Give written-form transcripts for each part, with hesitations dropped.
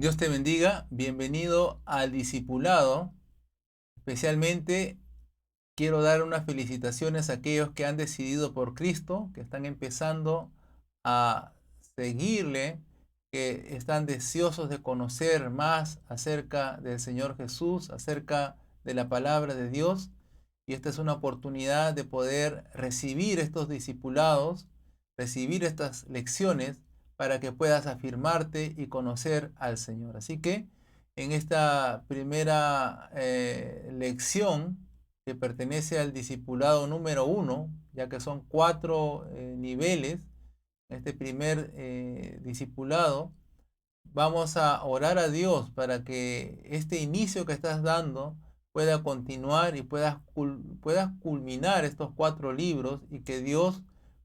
Dios te bendiga, bienvenido al discipulado. Especialmente quiero dar unas felicitaciones a aquellos que han decidido por Cristo, que están empezando a seguirle, que están deseosos de conocer más acerca del Señor Jesús, acerca de la palabra de Dios. Y esta es una oportunidad de poder recibir estos discipulados, recibir estas lecciones para que puedas afirmarte y conocer al Señor. Así que en esta primera lección que pertenece al discipulado número uno, ya que son cuatro niveles, este primer discipulado, vamos a orar a Dios para que este inicio que estás dando pueda continuar y puedas culminar estos cuatro libros y que Dios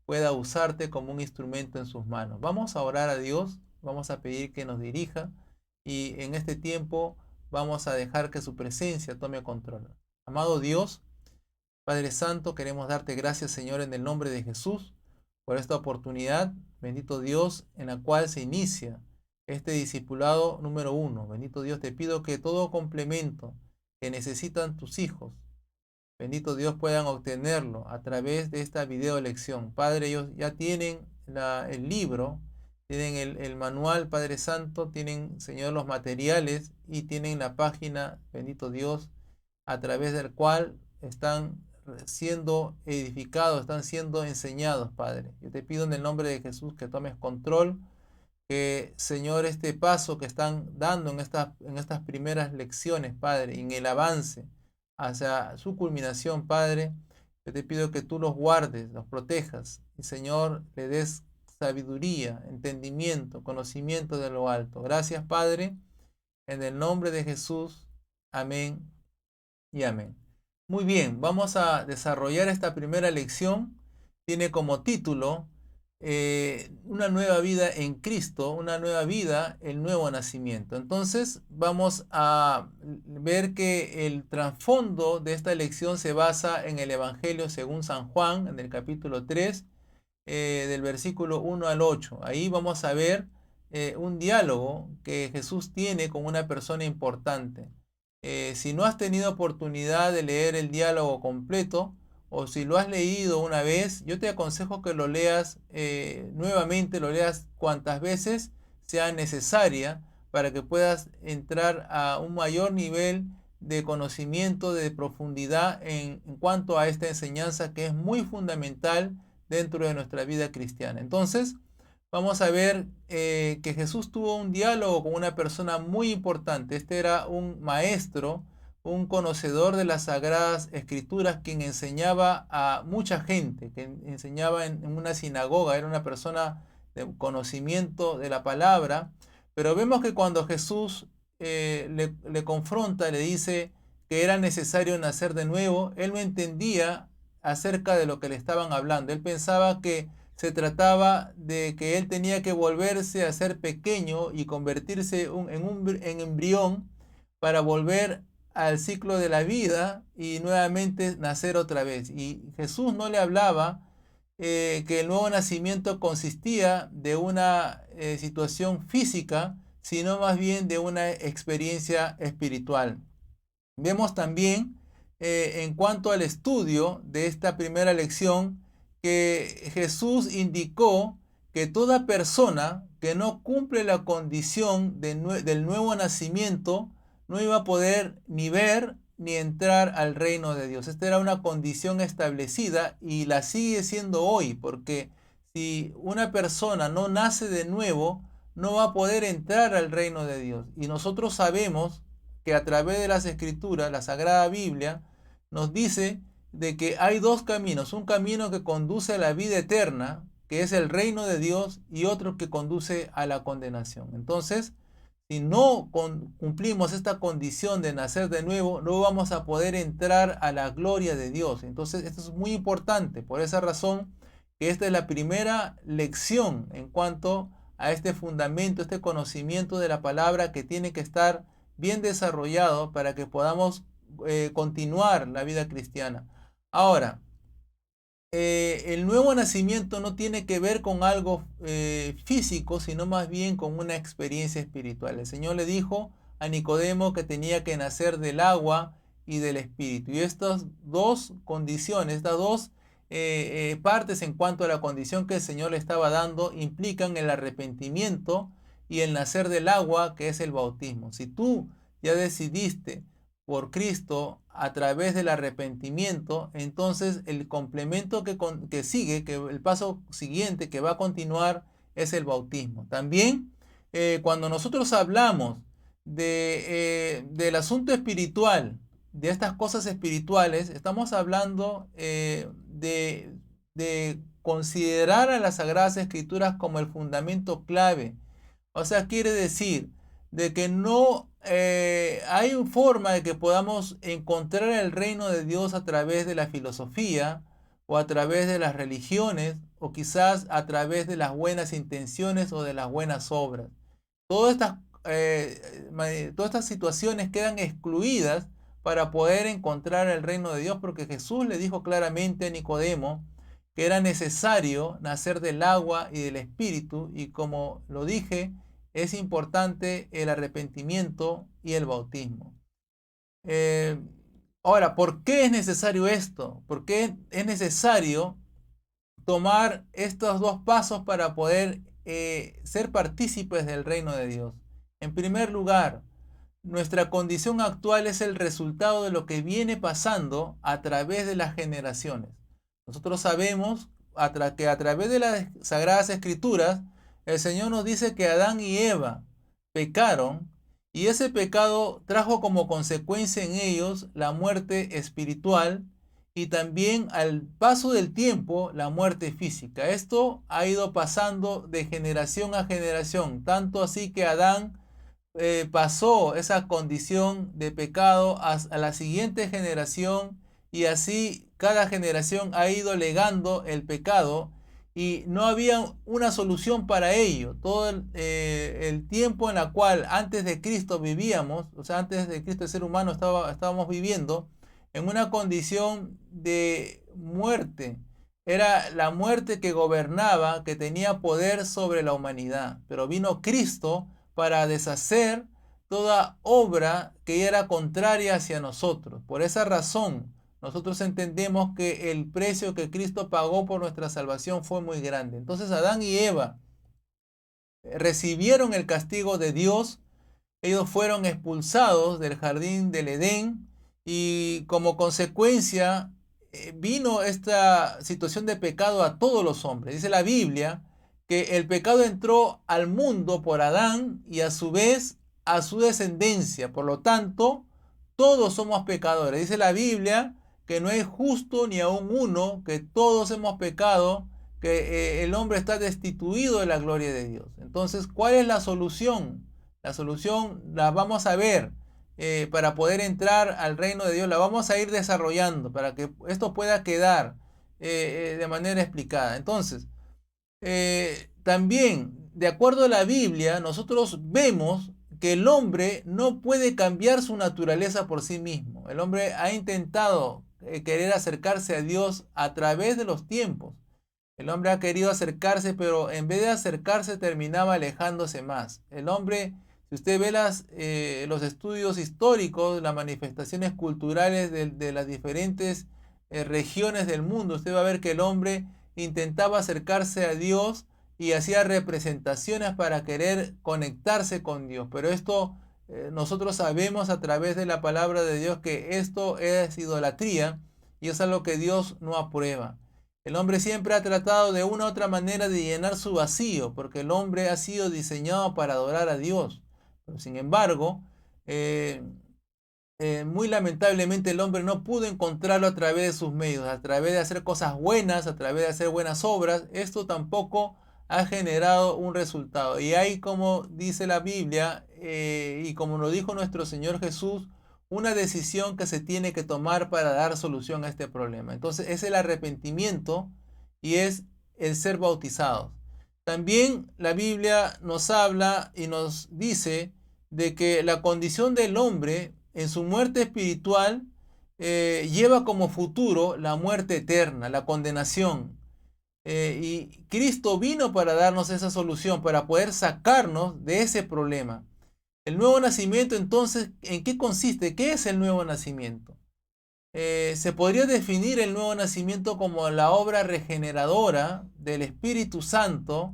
pueda usarte como un instrumento en sus manos. Vamos a orar a Dios, vamos a pedir que nos dirija y en este tiempo vamos a dejar que su presencia tome control. Amado Dios, Padre Santo, queremos darte gracias, Señor, en el nombre de Jesús, por esta oportunidad, bendito Dios, en la cual se inicia este discipulado número uno. Bendito Dios, te pido que todo complemento que necesitan tus hijos, bendito Dios, puedan obtenerlo a través de esta video lección. Padre, ellos ya tienen el libro, tienen el manual, Padre Santo, tienen, Señor, los materiales y tienen la página, bendito Dios, a través del cual están siendo edificados, están siendo enseñados, Padre. Yo te pido en el nombre de Jesús que tomes control, que, Señor, este paso que están dando en estas primeras lecciones, Padre, en el avance hacia su culminación, Padre, yo te pido que tú los guardes, los protejas y, Señor, le des sabiduría, entendimiento, conocimiento de lo alto. Gracias, Padre, en el nombre de Jesús. Amén y amén. Muy bien, vamos a desarrollar esta primera lección. Tiene como título Una nueva vida en Cristo, una nueva vida, el nuevo nacimiento. Entonces vamos a ver que el trasfondo de esta lección se basa en el Evangelio según San Juan, en el capítulo 3, del versículo 1 al 8. Ahí vamos a ver un diálogo que Jesús tiene con una persona importante. Si no has tenido oportunidad de leer el diálogo completo, o si lo has leído una vez, yo te aconsejo que lo leas nuevamente, lo leas cuantas veces sea necesaria para que puedas entrar a un mayor nivel de conocimiento, de profundidad en cuanto a esta enseñanza que es muy fundamental dentro de nuestra vida cristiana. Entonces, vamos a ver que Jesús tuvo un diálogo con una persona muy importante. Este era un maestro, un conocedor de las Sagradas Escrituras, quien enseñaba a mucha gente, que enseñaba en una sinagoga, era una persona de conocimiento de la palabra. Pero vemos que cuando Jesús le confronta, le dice que era necesario nacer de nuevo, él no entendía acerca de lo que le estaban hablando. Él pensaba que se trataba de que él tenía que volverse a ser pequeño y convertirse en embrión para volver al ciclo de la vida y nuevamente nacer otra vez. Y Jesús no le hablaba que el nuevo nacimiento consistía de una situación física, sino más bien de una experiencia espiritual. Vemos también en cuanto al estudio de esta primera lección que Jesús indicó que toda persona que no cumple la condición del nuevo nacimiento no iba a poder ni ver ni entrar al reino de Dios. Esta era una condición establecida y la sigue siendo hoy, porque si una persona no nace de nuevo, no va a poder entrar al reino de Dios. Y nosotros sabemos que a través de las Escrituras, la Sagrada Biblia, nos dice de que hay dos caminos, un camino que conduce a la vida eterna, que es el reino de Dios, y otro que conduce a la condenación. Entonces, si no cumplimos esta condición de nacer de nuevo, no vamos a poder entrar a la gloria de Dios. Entonces, esto es muy importante. Por esa razón, que esta es la primera lección en cuanto a este fundamento, este conocimiento de la palabra que tiene que estar bien desarrollado para que podamos continuar la vida cristiana. Ahora, el nuevo nacimiento no tiene que ver con algo físico, sino más bien con una experiencia espiritual. El Señor le dijo a Nicodemo que tenía que nacer del agua y del espíritu. Y estas dos condiciones, estas dos partes en cuanto a la condición que el Señor le estaba dando, implican el arrepentimiento y el nacer del agua, que es el bautismo. Si tú ya decidiste por Cristo a través del arrepentimiento, entonces el complemento que sigue, que el paso siguiente que va a continuar es el bautismo. También cuando nosotros hablamos del asunto espiritual, de estas cosas espirituales, estamos hablando de considerar a las Sagradas Escrituras como el fundamento clave. O sea, quiere decir de que no hay una forma de que podamos encontrar el reino de Dios a través de la filosofía o a través de las religiones o quizás a través de las buenas intenciones o de las buenas obras. Todas estas situaciones quedan excluidas para poder encontrar el reino de Dios, porque Jesús le dijo claramente a Nicodemo que era necesario nacer del agua y del espíritu, y como lo dije, es importante el arrepentimiento y el bautismo. Ahora, ¿por qué es necesario esto? ¿Por qué es necesario tomar estos dos pasos para poder ser partícipes del reino de Dios? En primer lugar, nuestra condición actual es el resultado de lo que viene pasando a través de las generaciones. Nosotros sabemos que a través de las Sagradas Escrituras, el Señor nos dice que Adán y Eva pecaron y ese pecado trajo como consecuencia en ellos la muerte espiritual y también al paso del tiempo la muerte física. Esto ha ido pasando de generación a generación, tanto así que Adán pasó esa condición de pecado a la siguiente generación y así cada generación ha ido legando el pecado y no había una solución para ello. Todo el tiempo en el cual antes de Cristo vivíamos, o sea, antes de Cristo el ser humano estábamos viviendo en una condición de muerte. Era la muerte que gobernaba, que tenía poder sobre la humanidad. Pero vino Cristo para deshacer toda obra que era contraria hacia nosotros. Por esa razón, nosotros entendemos que el precio que Cristo pagó por nuestra salvación fue muy grande. Entonces Adán y Eva recibieron el castigo de Dios. Ellos fueron expulsados del jardín del Edén y como consecuencia vino esta situación de pecado a todos los hombres. Dice la Biblia que el pecado entró al mundo por Adán y a su vez a su descendencia. Por lo tanto, todos somos pecadores. Dice la Biblia que no es justo ni aun uno, que todos hemos pecado, que el hombre está destituido de la gloria de Dios. Entonces, ¿cuál es la solución? La solución la vamos a ver para poder entrar al reino de Dios. La vamos a ir desarrollando para que esto pueda quedar de manera explicada. Entonces, también, de acuerdo a la Biblia, nosotros vemos que el hombre no puede cambiar su naturaleza por sí mismo. El hombre ha intentado querer acercarse a Dios a través de los tiempos. El hombre ha querido acercarse, pero en vez de acercarse terminaba alejándose más. El hombre, si usted ve los estudios históricos, las manifestaciones culturales de las diferentes regiones del mundo, usted va a ver que el hombre intentaba acercarse a Dios y hacía representaciones para querer conectarse con Dios. Pero esto nosotros sabemos a través de la palabra de Dios que esto es idolatría y es algo que Dios no aprueba. El hombre siempre ha tratado de una u otra manera de llenar su vacío, porque el hombre ha sido diseñado para adorar a Dios. Pero sin embargo, muy lamentablemente el hombre no pudo encontrarlo a través de sus medios, a través de hacer cosas buenas, a través de hacer buenas obras. Esto tampoco ha generado un resultado. Y hay, como dice la Biblia, y como lo dijo nuestro Señor Jesús, una decisión que se tiene que tomar para dar solución a este problema. Entonces es el arrepentimiento y es el ser bautizados. También la Biblia nos habla y nos dice de que la condición del hombre en su muerte espiritual lleva como futuro la muerte eterna, la condenación. Y Cristo vino para darnos esa solución, para poder sacarnos de ese problema. El nuevo nacimiento, entonces, ¿en qué consiste? ¿Qué es el nuevo nacimiento? Se podría definir el nuevo nacimiento como la obra regeneradora del Espíritu Santo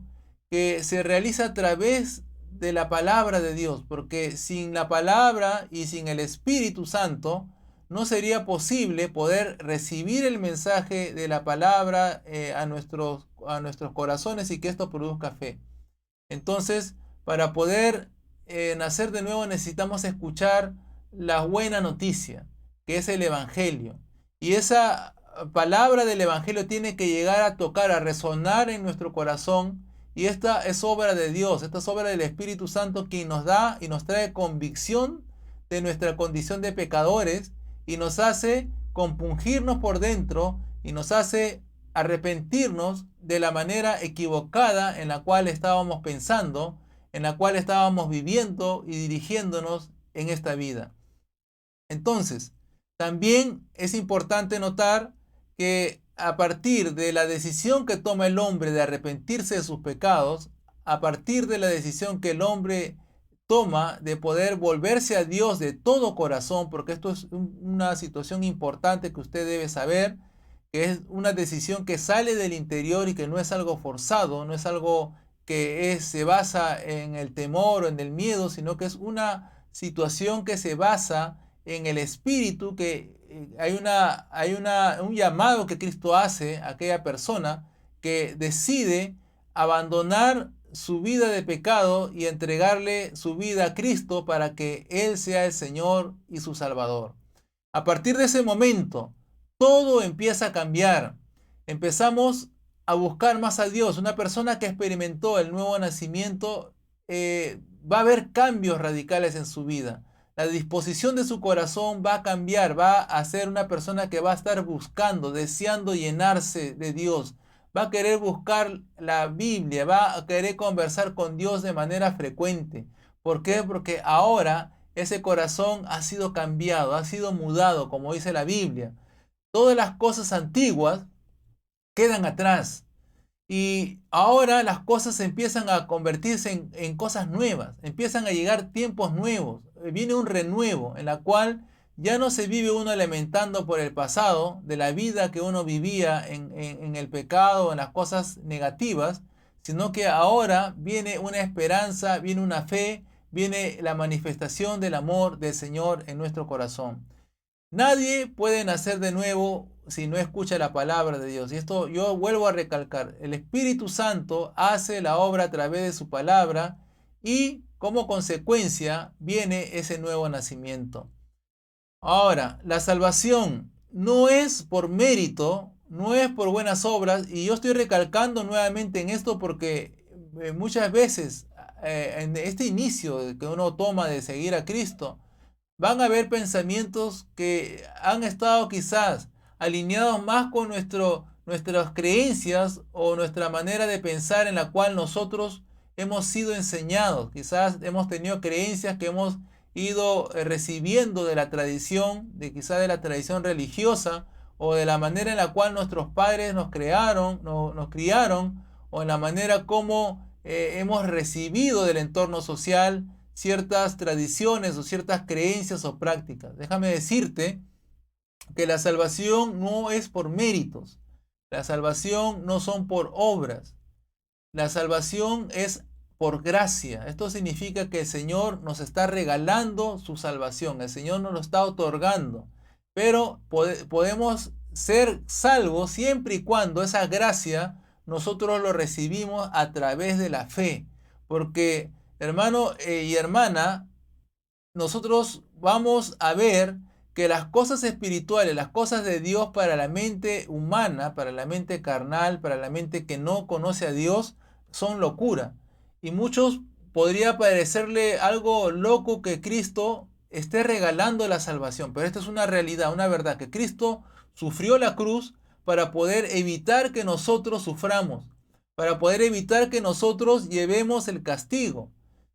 que se realiza a través de la palabra de Dios, porque sin la palabra y sin el Espíritu Santo no sería posible poder recibir el mensaje de la palabra a nuestros corazones y que esto produzca fe. Entonces, para poder nacer de nuevo necesitamos escuchar la buena noticia, que es el Evangelio. Y esa palabra del Evangelio tiene que llegar a tocar, a resonar en nuestro corazón. Y esta es obra de Dios, esta es obra del Espíritu Santo, quien nos da y nos trae convicción de nuestra condición de pecadores y nos hace compungirnos por dentro y nos hace arrepentirnos de la manera equivocada en la cual estábamos pensando, en la cual estábamos viviendo y dirigiéndonos en esta vida. Entonces, también es importante notar que a partir de la decisión que toma el hombre de arrepentirse de sus pecados, a partir de la decisión que el hombre toma de poder volverse a Dios de todo corazón, porque esto es una situación importante que usted debe saber, que es una decisión que sale del interior y que no es algo forzado, no es algo que se basa en el temor o en el miedo, sino que es una situación que se basa en el espíritu, que hay un llamado que Cristo hace a aquella persona que decide abandonar su vida de pecado y entregarle su vida a Cristo para que Él sea el Señor y su Salvador. A partir de ese momento, todo empieza a cambiar. Empezamos a buscar más a Dios. Una persona que experimentó el nuevo nacimiento va a haber cambios radicales en su vida. La disposición de su corazón va a cambiar, va a ser una persona que va a estar buscando, deseando llenarse de Dios. Va a querer buscar la Biblia, va a querer conversar con Dios de manera frecuente. ¿Por qué? Porque ahora ese corazón ha sido cambiado, ha sido mudado, como dice la Biblia. Todas las cosas antiguas quedan atrás. Y ahora las cosas empiezan a convertirse en cosas nuevas, empiezan a llegar tiempos nuevos, viene un renuevo en la cual ya no se vive uno lamentando por el pasado, de la vida que uno vivía en el pecado, en las cosas negativas, sino que ahora viene una esperanza, viene una fe, viene la manifestación del amor del Señor en nuestro corazón. Nadie puede nacer de nuevo si no escucha la palabra de Dios. Y esto yo vuelvo a recalcar. El Espíritu Santo hace la obra a través de su palabra y como consecuencia viene ese nuevo nacimiento. Ahora, la salvación no es por mérito, no es por buenas obras. Y yo estoy recalcando nuevamente en esto porque muchas veces en este inicio que uno toma de seguir a Cristo, van a haber pensamientos que han estado quizás alineados más con nuestras creencias o nuestra manera de pensar en la cual nosotros hemos sido enseñados. Quizás hemos tenido creencias que hemos ido recibiendo de la tradición, quizás de la tradición religiosa o de la manera en la cual nuestros padres nos criaron, o en la manera como hemos recibido del entorno social ciertas tradiciones o ciertas creencias o prácticas. Déjame decirte que la salvación no es por méritos, la salvación no son por obras, la salvación es por gracia. Esto significa que el Señor nos está regalando su salvación, el Señor nos lo está otorgando, pero podemos ser salvos siempre y cuando esa gracia nosotros lo recibimos a través de la fe, porque hermano y hermana, nosotros vamos a ver que las cosas espirituales, las cosas de Dios para la mente humana, para la mente carnal, para la mente que no conoce a Dios, son locura. Y muchos podría parecerle algo loco que Cristo esté regalando la salvación, pero esta es una realidad, una verdad, que Cristo sufrió la cruz para poder evitar que nosotros suframos, para poder evitar que nosotros llevemos el castigo,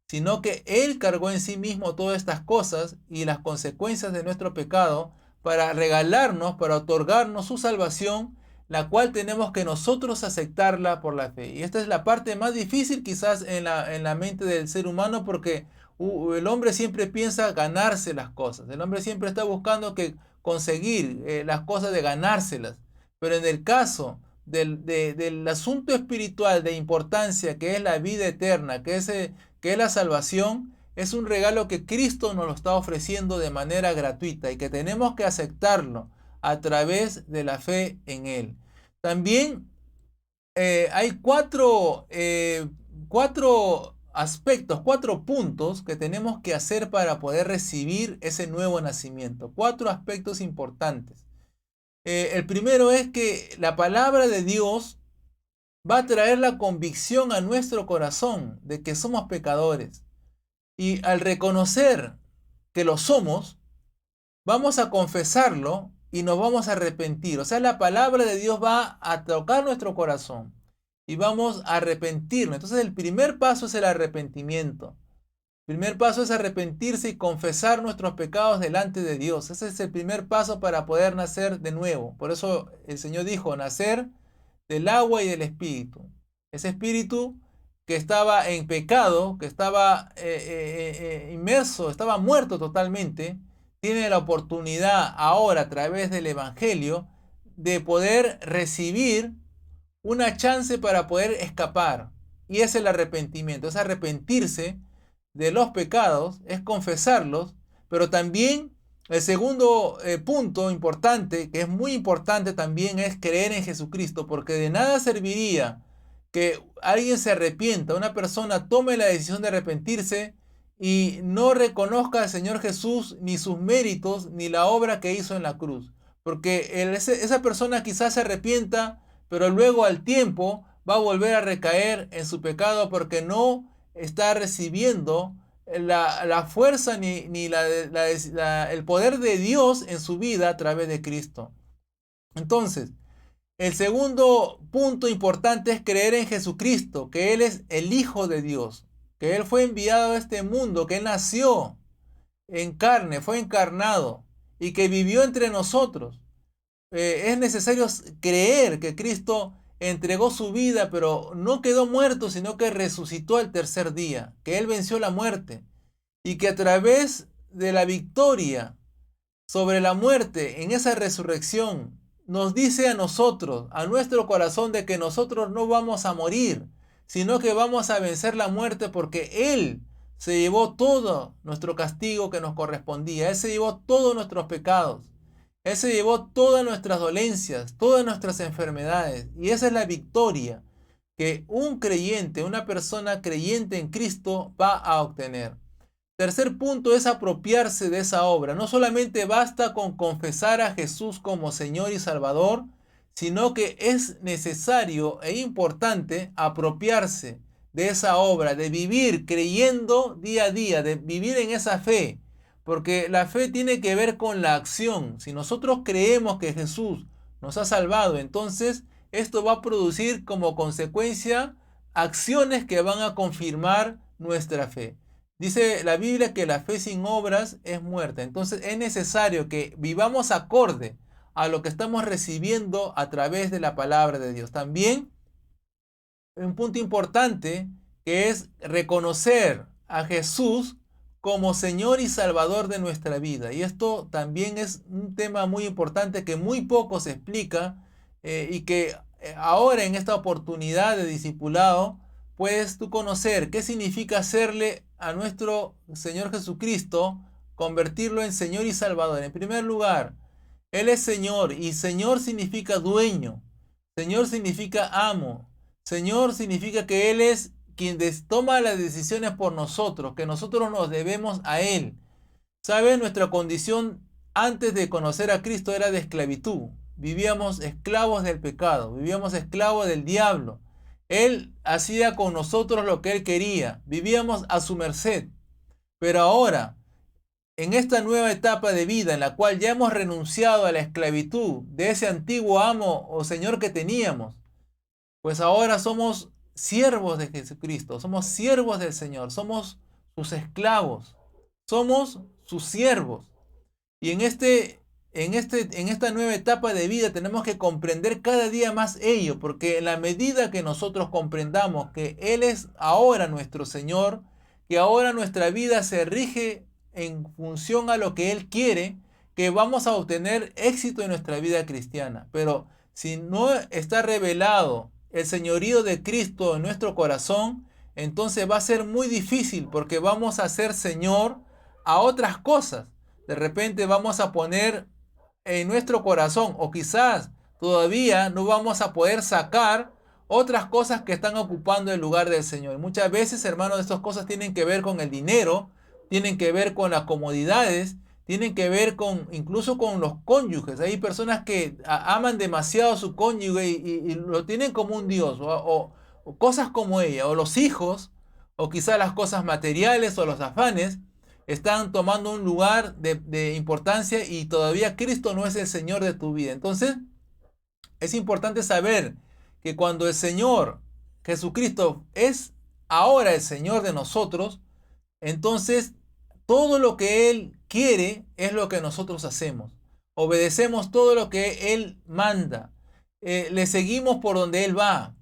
sino que Él cargó en sí mismo todas estas cosas y las consecuencias de nuestro pecado para regalarnos, para otorgarnos su salvación, la cual tenemos que nosotros aceptarla por la fe. Y esta es la parte más difícil quizás en la mente del ser humano, porque el hombre siempre piensa ganarse las cosas. El hombre siempre está buscando conseguir las cosas de ganárselas. Pero en el caso del asunto espiritual de importancia, que es la vida eterna, que es la salvación, es un regalo que Cristo nos lo está ofreciendo de manera gratuita y que tenemos que aceptarlo a través de la fe en Él. También hay cuatro aspectos, 4 puntos que tenemos que hacer para poder recibir ese nuevo nacimiento. 4 aspectos importantes. El primero es que la palabra de Dios va a traer la convicción a nuestro corazón de que somos pecadores. Y al reconocer que lo somos, vamos a confesarlo y nos vamos a arrepentir. O sea, la palabra de Dios va a tocar nuestro corazón y vamos a arrepentirnos. Entonces el primer paso es el arrepentimiento. El primer paso es arrepentirse y confesar nuestros pecados delante de Dios. Ese es el primer paso para poder nacer de nuevo. Por eso el Señor dijo, nacer del agua y del espíritu. Ese espíritu que estaba en pecado, que estaba inmerso, estaba muerto totalmente, tiene la oportunidad ahora a través del Evangelio de poder recibir una chance para poder escapar. Y es el arrepentimiento, es arrepentirse de los pecados, es confesarlos, pero también el segundo punto importante, que es muy importante también, es creer en Jesucristo, porque de nada serviría que alguien se arrepienta, una persona tome la decisión de arrepentirse y no reconozca al Señor Jesús ni sus méritos ni la obra que hizo en la cruz. Porque esa persona quizás se arrepienta, pero luego al tiempo va a volver a recaer en su pecado porque no está recibiendo la fuerza ni el poder de Dios en su vida a través de Cristo. Entonces, el segundo punto importante es creer en Jesucristo, que Él es el Hijo de Dios, que Él fue enviado a este mundo, que Él nació en carne, fue encarnado y que vivió entre nosotros. Es necesario creer que Cristo entregó su vida, pero no quedó muerto, sino que resucitó al tercer día, que Él venció la muerte y que a través de la victoria sobre la muerte en esa resurrección nos dice a nosotros, a nuestro corazón, de que nosotros no vamos a morir, sino que vamos a vencer la muerte porque Él se llevó todo nuestro castigo que nos correspondía. Él se llevó todos nuestros pecados. Él se llevó todas nuestras dolencias, todas nuestras enfermedades. Y esa es la victoria que un creyente, una persona creyente en Cristo va a obtener. Tercer punto es apropiarse de esa obra. No solamente basta con confesar a Jesús como Señor y Salvador, sino que es necesario e importante apropiarse de esa obra, de vivir creyendo día a día, de vivir en esa fe. Porque la fe tiene que ver con la acción. Si nosotros creemos que Jesús nos ha salvado, entonces esto va a producir como consecuencia acciones que van a confirmar nuestra fe. Dice la Biblia que la fe sin obras es muerta. Entonces es necesario que vivamos acorde a lo que estamos recibiendo a través de la palabra de Dios. También un punto importante que es reconocer a Jesús como Señor y Salvador de nuestra vida. Y esto también es un tema muy importante que muy poco se explica y que ahora en esta oportunidad de discipulado puedes tú conocer qué significa hacerle a nuestro Señor Jesucristo, convertirlo en Señor y Salvador. En primer lugar, Él es Señor y Señor significa dueño, Señor significa amo, Señor significa que Él es quien toma las decisiones por nosotros, que nosotros nos debemos a Él. ¿Sabe? Nuestra condición antes de conocer a Cristo era de esclavitud. Vivíamos esclavos del pecado, vivíamos esclavos del diablo. Él hacía con nosotros lo que Él quería, vivíamos a su merced. Pero ahora, en esta nueva etapa de vida en la cual ya hemos renunciado a la esclavitud de ese antiguo amo o Señor que teníamos, pues ahora somos siervos de Jesucristo, somos siervos del Señor, somos sus esclavos, somos sus siervos. Y en este en esta nueva etapa de vida tenemos que comprender cada día más ello, porque en la medida que nosotros comprendamos que Él es ahora nuestro Señor, que ahora nuestra vida se rige en función a lo que Él quiere, que vamos a obtener éxito en nuestra vida cristiana. Pero si no está revelado el señorío de Cristo en nuestro corazón, entonces va a ser muy difícil, porque vamos a ser Señor a otras cosas. De repente vamos a poner en nuestro corazón, o quizás todavía no vamos a poder sacar otras cosas que están ocupando el lugar del Señor. Y muchas veces, hermanos, estas cosas tienen que ver con el dinero, tienen que ver con las comodidades, tienen que ver con incluso con los cónyuges. Hay personas que aman demasiado a su cónyuge y lo tienen como un Dios, o cosas como ella, o los hijos, o quizás las cosas materiales o los afanes están tomando un lugar de importancia, y todavía Cristo no es el Señor de tu vida. Entonces, es importante saber que cuando el Señor Jesucristo es ahora el Señor de nosotros, entonces todo lo que Él quiere es lo que nosotros hacemos. Obedecemos todo lo que Él manda. Le seguimos por donde Él va.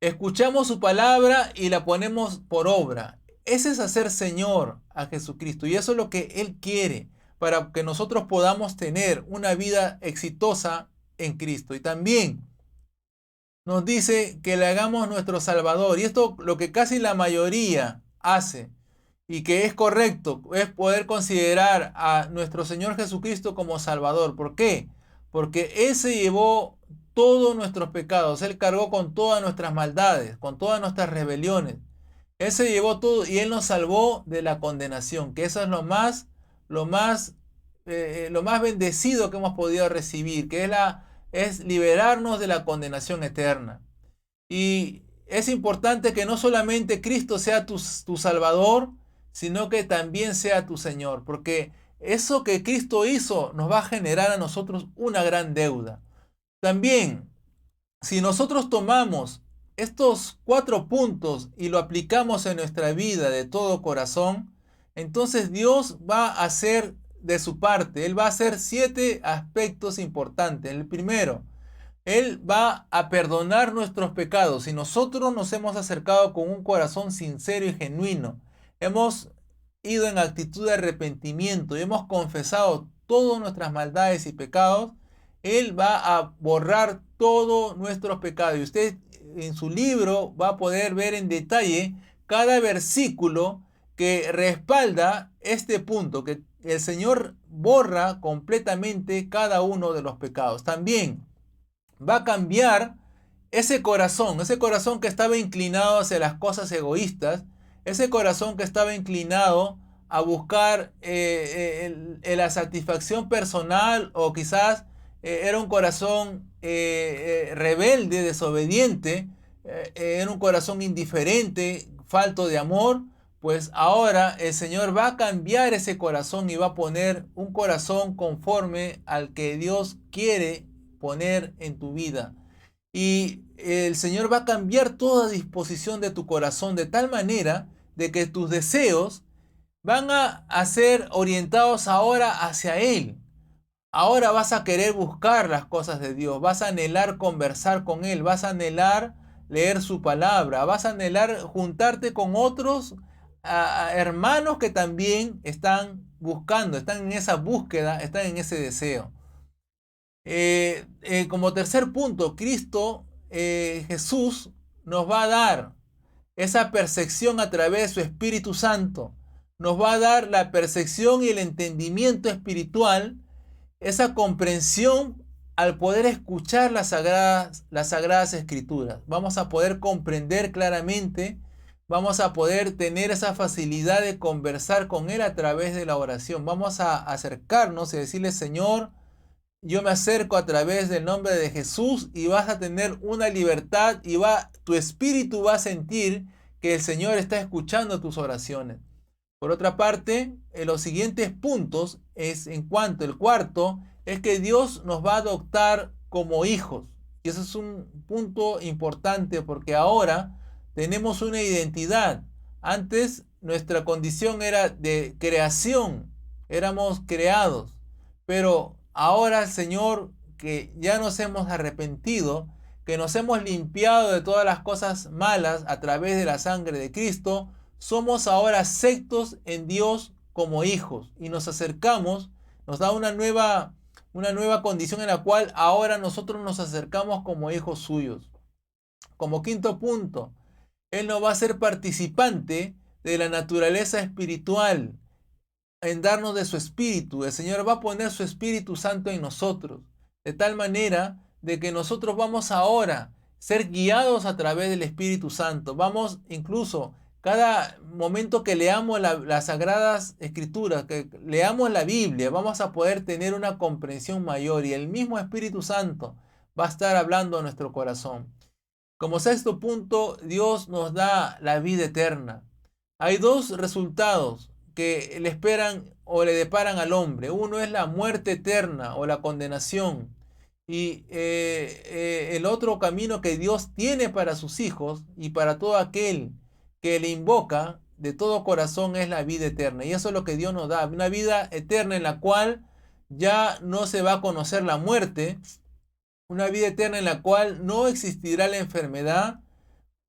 Escuchamos su palabra y la ponemos por obra. Ese es hacer Señor a Jesucristo. Y eso es lo que Él quiere para que nosotros podamos tener una vida exitosa en Cristo. Y también nos dice que le hagamos nuestro Salvador. Y esto lo que casi la mayoría hace, y que es correcto, es poder considerar a nuestro Señor Jesucristo como Salvador. ¿Por qué? Porque Él se llevó todos nuestros pecados. Él cargó con todas nuestras maldades, con todas nuestras rebeliones. Él se llevó todo y Él nos salvó de la condenación, que eso es lo más bendecido que hemos podido recibir, que es liberarnos de la condenación eterna. Y es importante que no solamente Cristo sea tu Salvador, sino que también sea tu Señor, porque eso que Cristo hizo nos va a generar a nosotros una gran deuda. También, si nosotros tomamos estos 4 puntos y lo aplicamos en nuestra vida de todo corazón, entonces Dios va a hacer de su parte. Él va a hacer 7 aspectos importantes. El primero, Él va a perdonar nuestros pecados. Si nosotros nos hemos acercado con un corazón sincero y genuino, hemos ido en actitud de arrepentimiento y hemos confesado todas nuestras maldades y pecados, Él va a borrar todos nuestros pecados. Y usted en su libro va a poder ver en detalle cada versículo que respalda este punto, que el Señor borra completamente cada uno de los pecados. También va a cambiar ese corazón que estaba inclinado hacia las cosas egoístas, ese corazón que estaba inclinado a buscar la satisfacción personal, o quizás era un corazón rebelde, desobediente, era un corazón indiferente, falto de amor. Pues ahora el Señor va a cambiar ese corazón y va a poner un corazón conforme al que Dios quiere poner en tu vida. Y el Señor va a cambiar toda disposición de tu corazón de tal manera de que tus deseos van a ser orientados ahora hacia Él. Ahora vas a querer buscar las cosas de Dios, vas a anhelar conversar con Él, vas a anhelar leer su palabra, vas a anhelar juntarte con otros hermanos que también están buscando, están en esa búsqueda, están en ese deseo. Como tercer punto, Cristo, Jesús, nos va a dar esa percepción a través de su Espíritu Santo. Nos va a dar la percepción y el entendimiento espiritual, esa comprensión al poder escuchar las sagradas escrituras. Vamos a poder comprender claramente, vamos a poder tener esa facilidad de conversar con Él a través de la oración. Vamos a acercarnos y decirle: Señor, yo me acerco a través del nombre de Jesús, y vas a tener una libertad, y tu espíritu va a sentir que el Señor está escuchando tus oraciones. Por otra parte, en los siguientes puntos el cuarto es que Dios nos va a adoptar como hijos. Y eso es un punto importante, porque ahora tenemos una identidad. Antes nuestra condición era de creación, éramos creados, pero ahora el Señor, que ya nos hemos arrepentido, que nos hemos limpiado de todas las cosas malas a través de la sangre de Cristo, somos ahora aceptos en Dios como hijos y nos acercamos, nos da una nueva condición en la cual ahora nosotros nos acercamos como hijos suyos. Como quinto punto, Él nos va a ser participante de la naturaleza espiritual, en darnos de su espíritu. El Señor va a poner su Espíritu Santo en nosotros, de tal manera de que nosotros vamos ahora a ser guiados a través del Espíritu Santo. Vamos incluso, cada momento que leamos las Sagradas Escrituras, que leamos la Biblia, vamos a poder tener una comprensión mayor y el mismo Espíritu Santo va a estar hablando a nuestro corazón. Como sexto punto, Dios nos da la vida eterna. Hay dos resultados que le esperan o le deparan al hombre. Uno es la muerte eterna o la condenación. Y el otro camino que Dios tiene para sus hijos y para todo aquel que le invoca de todo corazón es la vida eterna. Y eso es lo que Dios nos da. Una vida eterna en la cual ya no se va a conocer la muerte. Una vida eterna en la cual no existirá la enfermedad.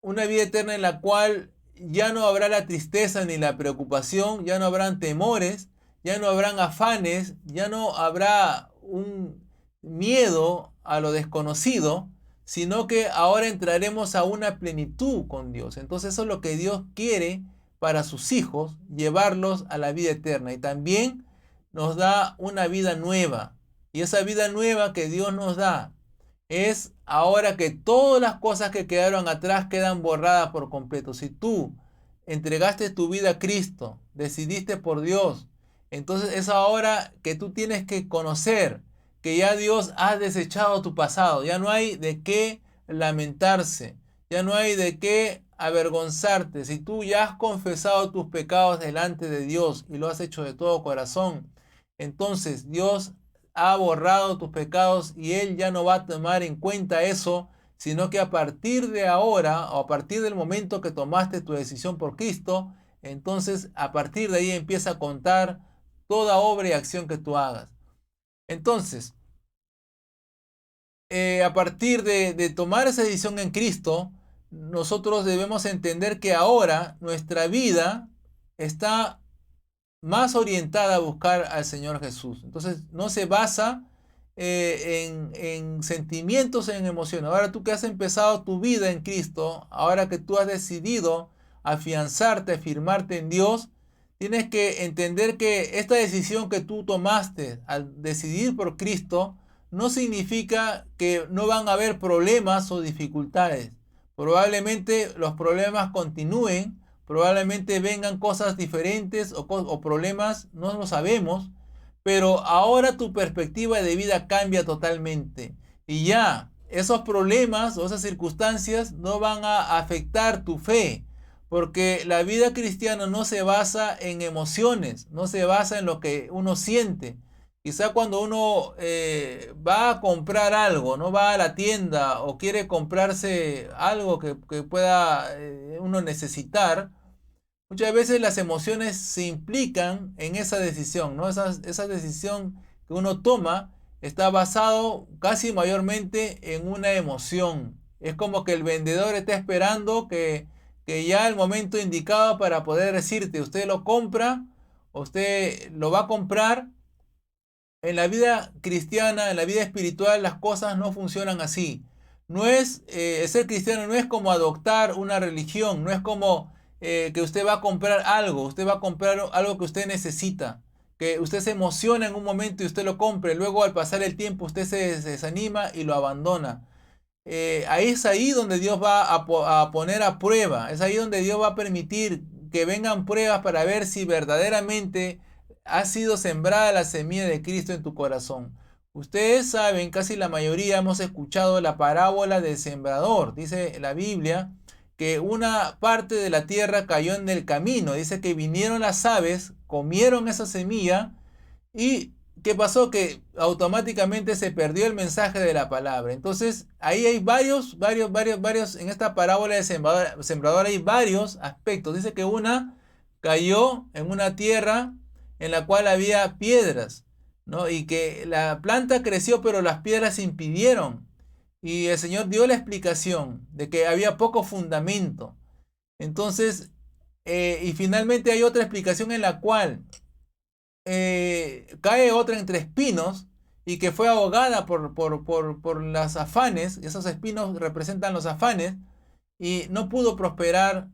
Una vida eterna en la cual ya no habrá la tristeza ni la preocupación, ya no habrán temores, ya no habrán afanes, ya no habrá un miedo a lo desconocido, sino que ahora entraremos a una plenitud con Dios. Entonces eso es lo que Dios quiere para sus hijos, llevarlos a la vida eterna. Y también nos da una vida nueva. Y esa vida nueva que Dios nos da es ahora que todas las cosas que quedaron atrás quedan borradas por completo. Si tú entregaste tu vida a Cristo, decidiste por Dios, entonces es ahora que tú tienes que conocer que ya Dios ha desechado tu pasado. Ya no hay de qué lamentarse, ya no hay de qué avergonzarte. Si tú ya has confesado tus pecados delante de Dios y lo has hecho de todo corazón, entonces Dios ha borrado tus pecados y Él ya no va a tomar en cuenta eso, sino que a partir de ahora o a partir del momento que tomaste tu decisión por Cristo, entonces a partir de ahí empieza a contar toda obra y acción que tú hagas. Entonces, a partir de tomar esa decisión en Cristo, nosotros debemos entender que ahora nuestra vida está más orientada a buscar al Señor Jesús. Entonces no se basa en sentimientos, en emociones. Ahora tú que has empezado tu vida en Cristo, ahora que tú has decidido afianzarte, afirmarte en Dios, tienes que entender que esta decisión que tú tomaste al decidir por Cristo no significa que no van a haber problemas o dificultades. Probablemente los problemas continúen, probablemente vengan cosas diferentes o problemas, no lo sabemos, pero ahora tu perspectiva de vida cambia totalmente. Y ya esos problemas o esas circunstancias no van a afectar tu fe, porque la vida cristiana no se basa en emociones, no se basa en lo que uno siente. Quizá cuando uno va a comprar algo, no va a la tienda o quiere comprarse algo que pueda uno necesitar, muchas veces las emociones se implican en esa decisión, ¿no? Esa decisión que uno toma está basado casi mayormente en una emoción. Es como que el vendedor está esperando que ya el momento indicado para poder decirte, usted lo compra, usted lo va a comprar. En la vida cristiana, en la vida espiritual, las cosas no funcionan así. No es, ser cristiano no es como adoptar una religión, no es como que usted va a comprar algo, usted va a comprar algo que usted necesita, que usted se emociona en un momento y usted lo compre, luego al pasar el tiempo usted se desanima y lo abandona. Ahí es ahí donde Dios va a poner a prueba, es ahí donde Dios va a permitir que vengan pruebas para ver si verdaderamente ha sido sembrada la semilla de Cristo en tu corazón. Ustedes saben, casi la mayoría hemos escuchado la parábola del sembrador. Dice la Biblia que una parte de la tierra cayó en el camino. Dice que vinieron las aves, comieron esa semilla y ¿qué pasó? Que automáticamente se perdió el mensaje de la palabra. Entonces ahí hay varios, en esta parábola del sembrador hay varios aspectos. Dice que una cayó en una tierra en la cual había piedras. ¿no? Y que la planta creció, pero las piedras impidieron. Y el Señor dio la explicación de que había poco fundamento. Entonces, y finalmente hay otra explicación en la cual cae otra entre espinos y que fue ahogada por los afanes. Esos espinos representan los afanes y no pudo prosperar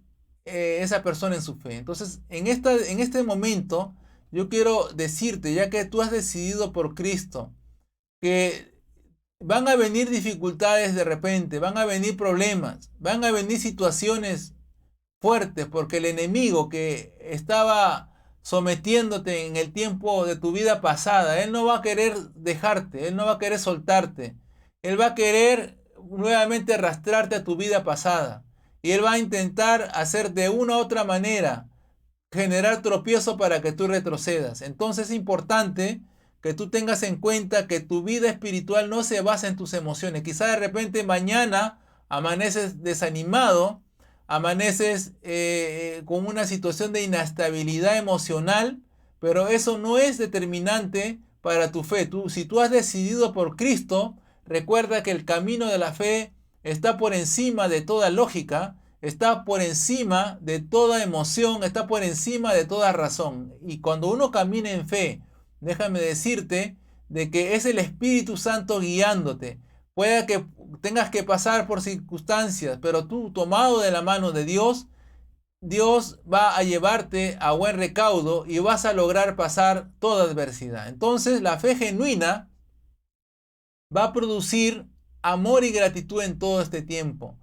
esa persona en su fe. Entonces, en este momento, yo quiero decirte, ya que tú has decidido por Cristo, que van a venir dificultades de repente, van a venir problemas, van a venir situaciones fuertes, porque el enemigo que estaba sometiéndote en el tiempo de tu vida pasada, él no va a querer dejarte, él no va a querer soltarte, él va a querer nuevamente arrastrarte a tu vida pasada y él va a intentar hacer de una u otra manera, generar tropiezo para que tú retrocedas. Entonces es importante que tú tengas en cuenta que tu vida espiritual no se basa en tus emociones. Quizá de repente mañana amaneces desanimado, amaneces con una situación de inestabilidad emocional, pero eso no es determinante para tu fe. Si tú has decidido por Cristo, recuerda que el camino de la fe está por encima de toda lógica, está por encima de toda emoción, está por encima de toda razón. Y cuando uno camina en fe, déjame decirte de que es el Espíritu Santo guiándote. Puede que tengas que pasar por circunstancias, pero tú, tomado de la mano de Dios, Dios va a llevarte a buen recaudo y vas a lograr pasar toda adversidad. Entonces, la fe genuina va a producir amor y gratitud en todo este tiempo.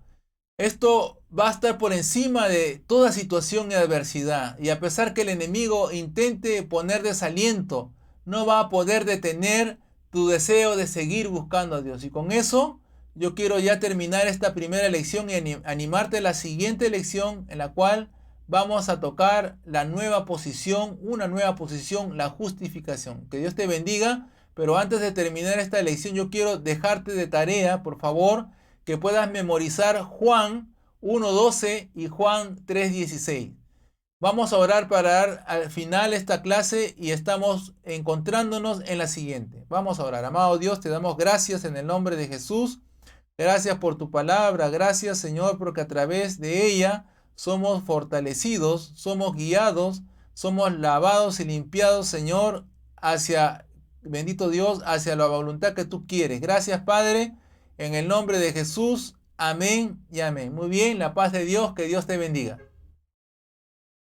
Esto va a estar por encima de toda situación y adversidad. Y a pesar que el enemigo intente poner desaliento, no va a poder detener tu deseo de seguir buscando a Dios. Y con eso yo quiero ya terminar esta primera lección y animarte a la siguiente lección, en la cual vamos a tocar la nueva posición, una nueva posición, la justificación. Que Dios te bendiga. Pero antes de terminar esta lección, yo quiero dejarte de tarea, por favor, que puedas memorizar Juan 1:12 y Juan 3:16. Vamos a orar para dar al final esta clase y estamos encontrándonos en la siguiente. Vamos a orar. Amado Dios, te damos gracias en el nombre de Jesús. Gracias por tu palabra. Gracias, Señor, porque a través de ella somos fortalecidos, somos guiados, somos lavados y limpiados, Señor, hacia, bendito Dios, hacia la voluntad que tú quieres. Gracias, Padre, en el nombre de Jesús. Amén y amén. Muy bien, la paz de Dios, que Dios te bendiga.